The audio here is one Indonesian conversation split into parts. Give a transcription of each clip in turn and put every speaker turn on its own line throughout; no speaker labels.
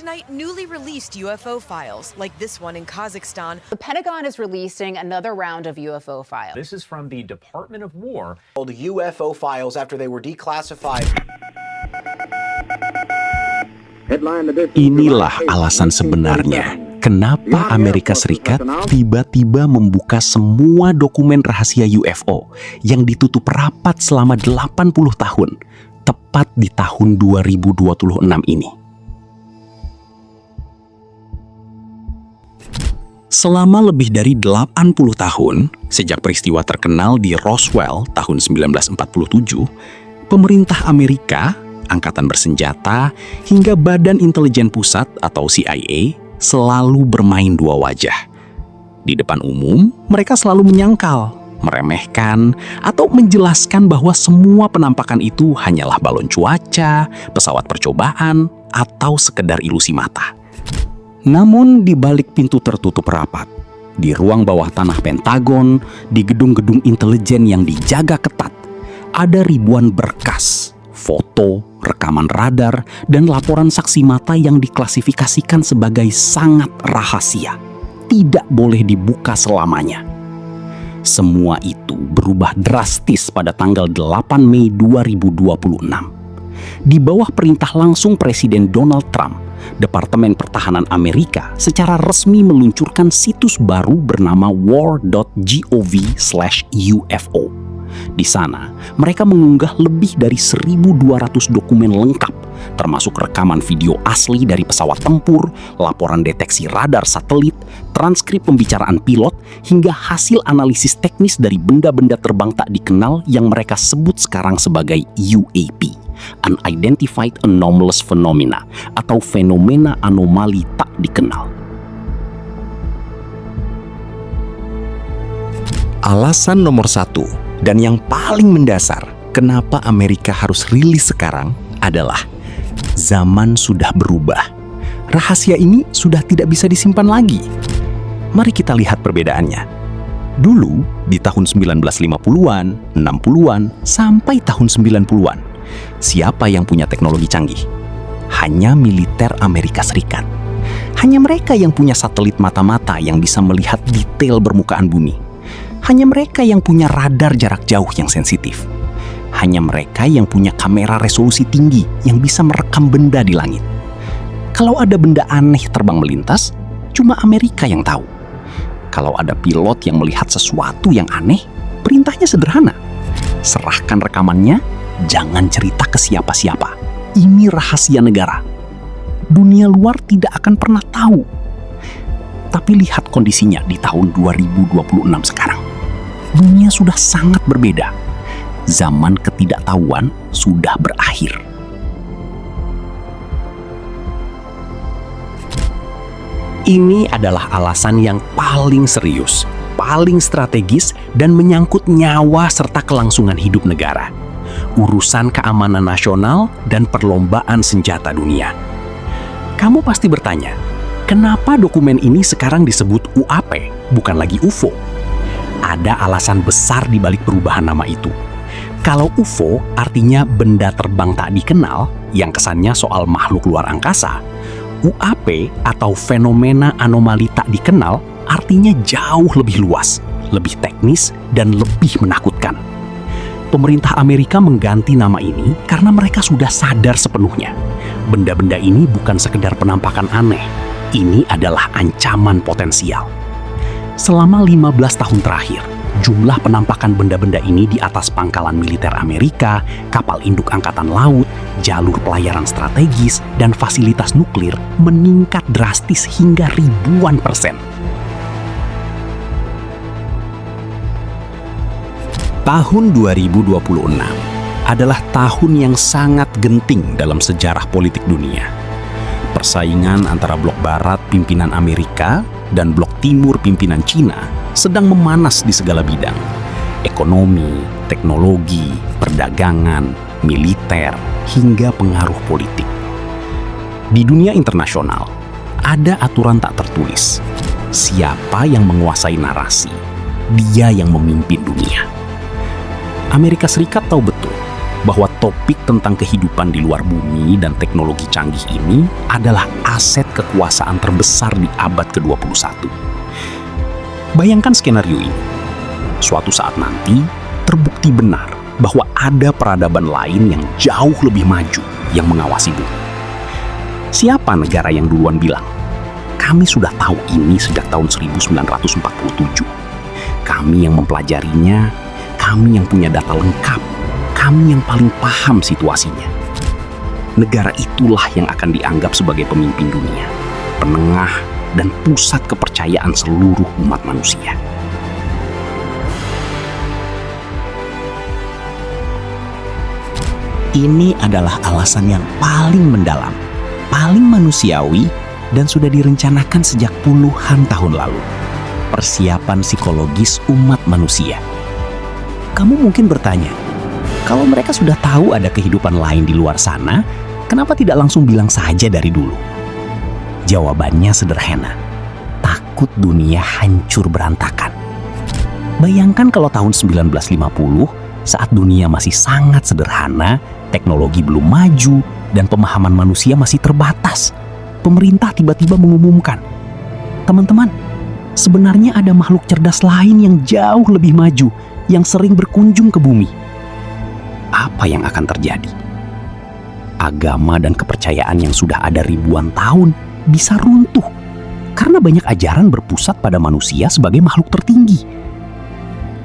Tonight, newly released UFO files, like this one in Kazakhstan.
The Pentagon is releasing another round of UFO files.
This is from the Department of War.
The UFO files after they were declassified.
Inilah alasan sebenarnya kenapa Amerika Serikat tiba-tiba membuka semua dokumen rahasia UFO yang ditutup rapat selama 80 tahun, tepat di tahun 2026 ini. Selama lebih dari 80 tahun, sejak peristiwa terkenal di Roswell tahun 1947, pemerintah Amerika, angkatan bersenjata, hingga Badan Intelijen Pusat atau CIA selalu bermain dua wajah. Di depan umum, mereka selalu menyangkal, meremehkan, atau menjelaskan bahwa semua penampakan itu hanyalah balon cuaca, pesawat percobaan, atau sekedar ilusi mata. Namun di balik pintu tertutup rapat, di ruang bawah tanah Pentagon, di gedung-gedung intelijen yang dijaga ketat, ada ribuan berkas, foto, rekaman radar, dan laporan saksi mata yang diklasifikasikan sebagai sangat rahasia, tidak boleh dibuka selamanya. Semua itu berubah drastis pada tanggal 8 Mei 2026. Di bawah perintah langsung Presiden Donald Trump, Departemen Pertahanan Amerika secara resmi meluncurkan situs baru bernama war.gov/UFO. Di sana, mereka mengunggah lebih dari 1.200 dokumen lengkap, termasuk rekaman video asli dari pesawat tempur, laporan deteksi radar satelit, transkrip pembicaraan pilot, hingga hasil analisis teknis dari benda-benda terbang tak dikenal yang mereka sebut sekarang sebagai UAP, Unidentified Anomalous Phenomena, atau fenomena anomali tak dikenal. Alasan nomor 1 dan yang paling mendasar kenapa Amerika harus rilis sekarang adalah zaman sudah berubah. Rahasia ini sudah tidak bisa disimpan lagi. Mari kita lihat perbedaannya. Dulu, di tahun 1950-an, 60-an, sampai tahun 90-an, siapa yang punya teknologi canggih? Hanya militer Amerika Serikat. Hanya mereka yang punya satelit mata-mata yang bisa melihat detail permukaan bumi. Hanya mereka yang punya radar jarak jauh yang sensitif. Hanya mereka yang punya kamera resolusi tinggi yang bisa merekam benda di langit. Kalau ada benda aneh terbang melintas, cuma Amerika yang tahu. Kalau ada pilot yang melihat sesuatu yang aneh, perintahnya sederhana. Serahkan rekamannya, jangan cerita ke siapa-siapa. Ini rahasia negara. Dunia luar tidak akan pernah tahu. Tapi lihat kondisinya di tahun 2026 sekarang. Dunia sudah sangat berbeda. Zaman ketidaktahuan sudah berakhir. Ini adalah alasan yang paling serius, paling strategis, dan menyangkut nyawa serta kelangsungan hidup negara. Urusan keamanan nasional dan perlombaan senjata dunia. Kamu pasti bertanya, kenapa dokumen ini sekarang disebut UAP, bukan lagi UFO? Ada alasan besar di balik perubahan nama itu. Kalau UFO artinya benda terbang tak dikenal, yang kesannya soal makhluk luar angkasa, UAP atau fenomena anomali tak dikenal artinya jauh lebih luas, lebih teknis, dan lebih menakutkan. Pemerintah Amerika mengganti nama ini karena mereka sudah sadar sepenuhnya. Benda-benda ini bukan sekedar penampakan aneh, ini adalah ancaman potensial. Selama 15 tahun terakhir, jumlah penampakan benda-benda ini di atas pangkalan militer Amerika, kapal induk angkatan laut, jalur pelayaran strategis, dan fasilitas nuklir meningkat drastis hingga ribuan %. Tahun 2026 adalah tahun yang sangat genting dalam sejarah politik dunia. Persaingan antara blok barat pimpinan Amerika dan blok timur pimpinan Cina sedang memanas di segala bidang. Ekonomi, teknologi, perdagangan, militer, hingga pengaruh politik. Di dunia internasional, ada aturan tak tertulis. Siapa yang menguasai narasi, dia yang memimpin dunia. Amerika Serikat tahu betul bahwa topik tentang kehidupan di luar bumi dan teknologi canggih ini adalah aset kekuasaan terbesar di abad ke-21. Bayangkan skenario ini. Suatu saat nanti, terbukti benar bahwa ada peradaban lain yang jauh lebih maju yang mengawasi bumi. Siapa negara yang duluan bilang, "Kami sudah tahu ini sejak tahun 1947. Kami yang mempelajarinya, kami yang punya data lengkap, kami yang paling paham situasinya." Negara itulah yang akan dianggap sebagai pemimpin dunia, penengah, dan pusat kepercayaan seluruh umat manusia. Ini adalah alasan yang paling mendalam, paling manusiawi, dan sudah direncanakan sejak puluhan tahun lalu. Persiapan psikologis umat manusia. Kamu mungkin bertanya, kalau mereka sudah tahu ada kehidupan lain di luar sana, kenapa tidak langsung bilang saja dari dulu? Jawabannya sederhana, takut dunia hancur berantakan. Bayangkan kalau tahun 1950, saat dunia masih sangat sederhana, teknologi belum maju, dan pemahaman manusia masih terbatas. Pemerintah tiba-tiba mengumumkan, teman-teman, sebenarnya ada makhluk cerdas lain yang jauh lebih maju, yang sering berkunjung ke bumi. Apa yang akan terjadi? Agama dan kepercayaan yang sudah ada ribuan tahun bisa runtuh, karena banyak ajaran berpusat pada manusia sebagai makhluk tertinggi.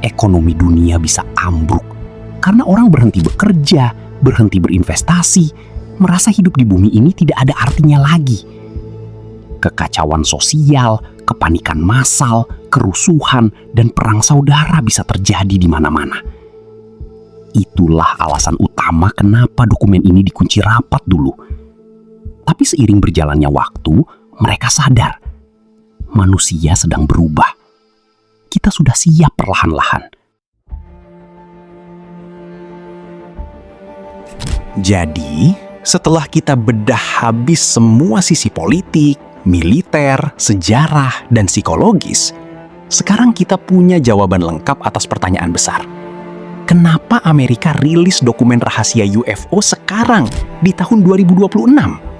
Ekonomi dunia bisa ambruk, karena orang berhenti bekerja, berhenti berinvestasi, merasa hidup di bumi ini tidak ada artinya lagi. Kekacauan sosial, kepanikan massal, kerusuhan, dan perang saudara bisa terjadi di mana-mana. Itulah alasan utama kenapa dokumen ini dikunci rapat dulu. Tapi seiring berjalannya waktu, mereka sadar manusia sedang berubah. Kita sudah siap perlahan-lahan. Jadi, setelah kita bedah habis semua sisi politik, militer, sejarah, dan psikologis, sekarang kita punya jawaban lengkap atas pertanyaan besar. Kenapa Amerika rilis dokumen rahasia UFO sekarang di tahun 2026?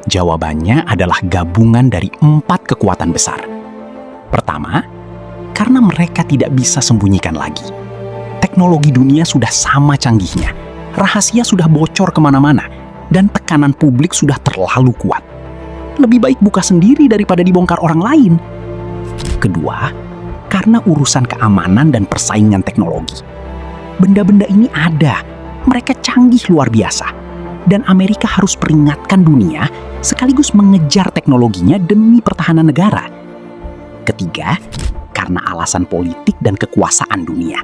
Jawabannya adalah gabungan dari 4 kekuatan besar. Pertama, karena mereka tidak bisa sembunyikan lagi. Teknologi dunia sudah sama canggihnya, rahasia sudah bocor kemana-mana, dan tekanan publik sudah terlalu kuat. Lebih baik buka sendiri daripada dibongkar orang lain. Kedua, karena urusan keamanan dan persaingan teknologi. Benda-benda ini ada, mereka canggih luar biasa, dan Amerika harus peringatkan dunia sekaligus mengejar teknologinya demi pertahanan negara. Ketiga, karena alasan politik dan kekuasaan dunia.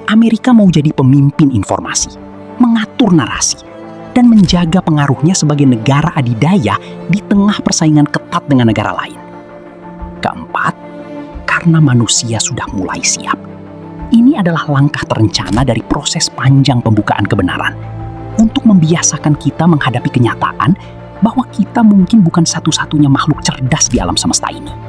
Amerika mau jadi pemimpin informasi, mengatur narasi, dan menjaga pengaruhnya sebagai negara adidaya di tengah persaingan ketat dengan negara lain. Keempat, karena manusia sudah mulai siap. Ini adalah langkah terencana dari proses panjang pembukaan kebenaran untuk membiasakan kita menghadapi kenyataan bahwa kita mungkin bukan satu-satunya makhluk cerdas di alam semesta ini.